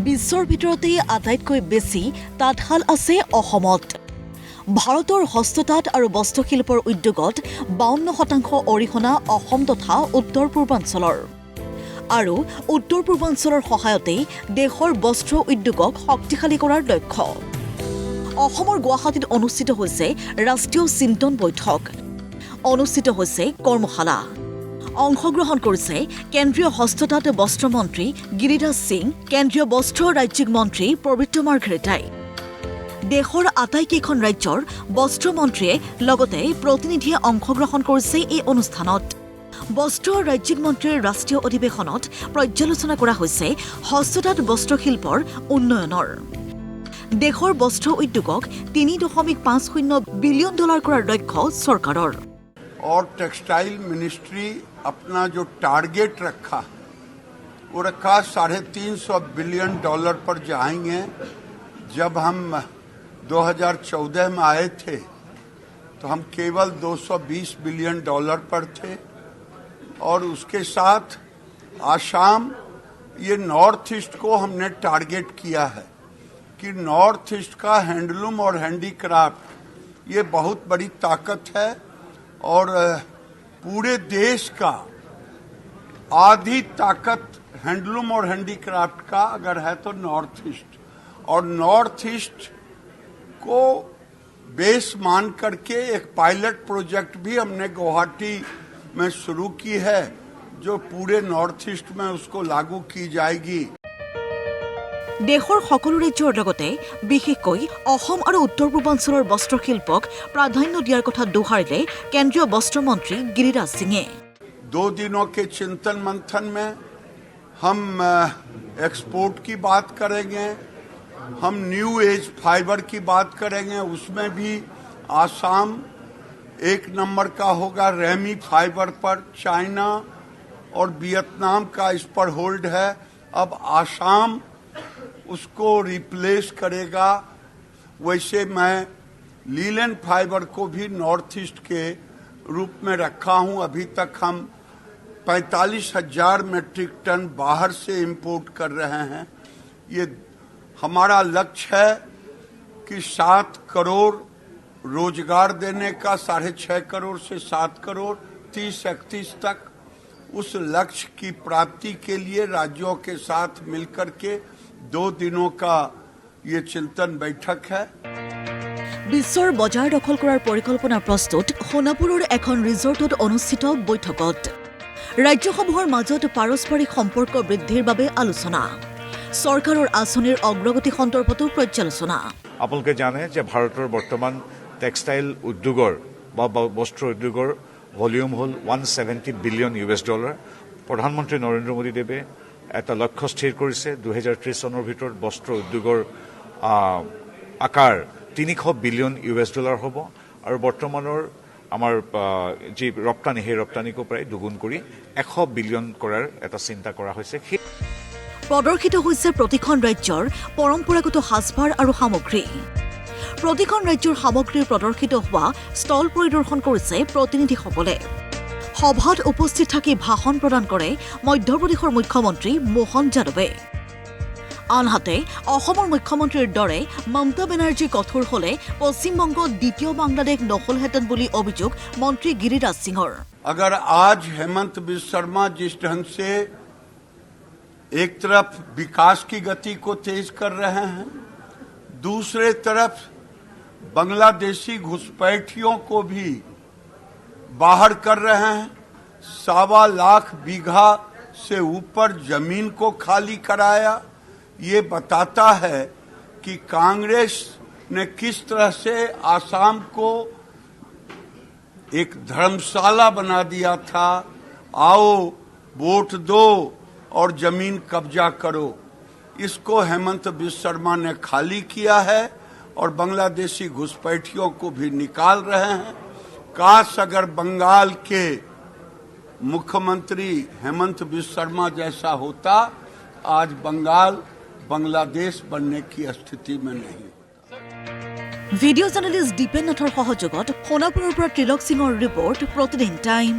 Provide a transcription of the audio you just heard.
বিশ্বৰ ভিতৰতে আটাইতকৈ বেছি তাঁতশাল আছে অসমত। ভাৰতৰ হস্ততাঁত আৰু বস্ত্ৰশিল্পৰ উদ্যোগত 52% অৰিহণা অসম তথা উত্তৰ পূৰ্বাঞ্চলৰ। আৰু উত্তৰ পূৰ্বাঞ্চলৰ সহায়তেই দেশৰ বস্ত্ৰ উদ্যোগক শক্তিশালী কৰাৰ লক্ষ্য। অসমৰ গুৱাহাটীত অনুষ্ঠিত হৈছে ৰাষ্ট্ৰীয় চিন্তন বৈঠক, অনুষ্ঠিত হৈছে কৰ্মশালা। অংশগ্ৰহণ কৰিছে কেন্দ্ৰীয় হস্ততাঁত বস্ত্ৰমন্ত্ৰী গিৰিৰাজ সিং, কেন্দ্ৰীয় বস্ত্ৰ ৰাজ্যিক মন্ত্ৰী পবিত্ৰ মাৰ্ঘেৰিটাই। দেশৰ আটাইকেইখন ৰাজ্যৰ বস্ত্ৰমন্ত্ৰীয়ে লগতে প্ৰতিনিধিয়ে অংশগ্ৰহণ কৰিছে এই অনুষ্ঠানত। বস্ত্ৰ ৰাজ্যিক মন্ত্ৰীৰ ৰাষ্ট্ৰীয় অধিৱেশনত পৰ্যালোচনা কৰা হৈছে হস্ততাঁত বস্ত্ৰশিল্পৰ উন্নয়নৰ। দেশৰ বস্ত্ৰ উদ্যোগক $3.50 বিলিয়ন কৰাৰ লক্ষ্য চৰকাৰৰ। और टेक्सटाइल मिनिस्ट्री अपना जो टारगेट रखा वो रखा $350 बिलियन पर जाएंगे। जब हम 2014 में आए थे तो हम केवल $220 बिलियन पर थे। और उसके साथ आसाम, ये नॉर्थ ईस्ट को हमने टारगेट किया है कि नॉर्थ ईस्ट का हैंडलूम और हैंडीक्राफ्ट ये बहुत बड़ी ताकत है और पूरे देश का आधी ताकत हैंडलूम और हैंडीक्राफ्ट का अगर है तो नॉर्थ ईस्ट। और नॉर्थ ईस्ट को बेस मान करके एक पायलट प्रोजेक्ट भी हमने गुवाहाटी में शुरू की है, जो पूरे नॉर्थ ईस्ट में उसको लागू की जाएगी। দেশৰ সকলো ৰাজ্যৰ লগতে বিশেষকৈ অসম আৰু উত্তৰ পূৰ্বাঞ্চলৰ বস্ত্ৰশিল্পক প্ৰাধান্য দিয়াৰ কথা দোহাৰিলে কেন্দ্ৰীয় বস্ত্ৰমন্ত্ৰী গিৰিৰাজ সিঙে। 2 दिनों के चिंतन मंथन में हम एक्सपोर्ट की बात करेंगे, हम न्यू एज फाइबर की बात करेंगे, उसमें भी आसाम 1 नंबर का होगा। रेमी फाइबर पर चाइना और वियतनाम का इस पर होल्ड है। अब आसाम उसको रिप्लेस करेगा। वैसे मैं लीलन फाइबर को भी नॉर्थ ईस्ट के रूप में रखा हूं। अभी तक हम 45,000 मेट्रिक टन बाहर से इंपोर्ट कर रहे हैं। ये हमारा लक्ष्य है कि 7 करोड़ रोजगार देने का, 6.5 करोड़ से 7 करोड़ 30-31 तक। उस लक्ष्य की प्राप्ति के लिए राज्यों के साथ मिलकर के 2 दिनों का ये चिंतन बैठक है। বিশ্বৰ বজাৰ দখল কৰাৰ পৰিকল্পনা প্ৰস্তুত সোণাপুৰৰ এখন ৰিজৰ্টত অনুষ্ঠিত বৈঠকত ৰাজ্যসমূহৰ মাজত পাৰস্পৰিক সম্পৰ্ক বৃদ্ধিৰ বাবে আলোচনা, চৰকাৰৰ আঁচনিৰ অগ্ৰগতি সন্দৰ্ভতো পৰ্যালোচনা। আপোনালোকে জানে যে ভাৰতৰ বৰ্তমান টেক্সটাইল উদ্যোগৰ বা বস্ত্ৰ উদ্যোগৰ ভলিউম হ'ল $170 বিলিয়ন। প্ৰধানমন্ত্ৰী নৰেন্দ্ৰ মোদীদেৱে এটা লক্ষ্য স্থিৰ কৰিছে, 2030 চনৰ ভিতৰত বস্ত্ৰ উদ্যোগৰ আকাৰ $300 বিলিয়ন হ'ব। আৰু বৰ্তমানৰ আমাৰ যি ৰপ্তানি, সেই ৰপ্তানিকো প্ৰায় দুগুণ কৰি 100 বিলিয়ন কৰাৰ এটা চিন্তা কৰা হৈছে। প্ৰদৰ্শিত হৈছে প্ৰতিখন ৰাজ্যৰ পৰম্পৰাগত সাজপাৰ আৰু সামগ্ৰী। প্ৰতিখন ৰাজ্যৰ সামগ্ৰী প্ৰদৰ্শিত হোৱা ষ্টল পৰিদৰ্শন কৰিছে প্ৰতিনিধিসকলে। সভাত উপস্থিত থাকি ভাষণ প্ৰদান কৰে মধ্যপ্ৰদেশৰ মুখ্যমন্ত্ৰী মোহন যাদৱে। আনহাতে অসমৰ মুখ্যমন্ত্ৰীৰ দৰে মমতা বেনাৰ্জী কঠোৰ হলে পশ্চিমবংগ দ্বিতীয় বাংলাদেশ নহলহেঁতেন বুলি অভিযোগ মন্ত্ৰী গিৰিৰাজ সিঙৰ। अगर आज हेमंत बिस्व शर्मा जिस ढंग से एक तरफ विकास की गति को तेज कर रहे हैं, दूसरे तरफ बांग्लादेशी घुसपैठियों को भी बाहर कर रहे हैं, 1.25 लाख बीघा से ऊपर जमीन को खाली कराया, ये बताता है कि कांग्रेस ने किस तरह से आसाम को एक धर्मशाला बना दिया था। आओ वोट दो और जमीन कब्जा करो। इसको हेमंत बिस्व शर्मा ने खाली किया है और बांग्लादेशी घुसपैठियों को भी निकाल रहे हैं। काश अगर बंगाल के मुख्यमंत्री हेमंत बिस्व शर्मा जैसा होता, आज बंगाल बांग्लादेश बनने की स्थिति में नहीं। ভিডিঅ' জাৰ্নেলিষ্ট দীপেন নাথৰ সহযোগত সোণাপুৰৰ পৰা ত্ৰিলক সিঙৰ ৰিপৰ্ট, প্ৰতিদিন টাইম।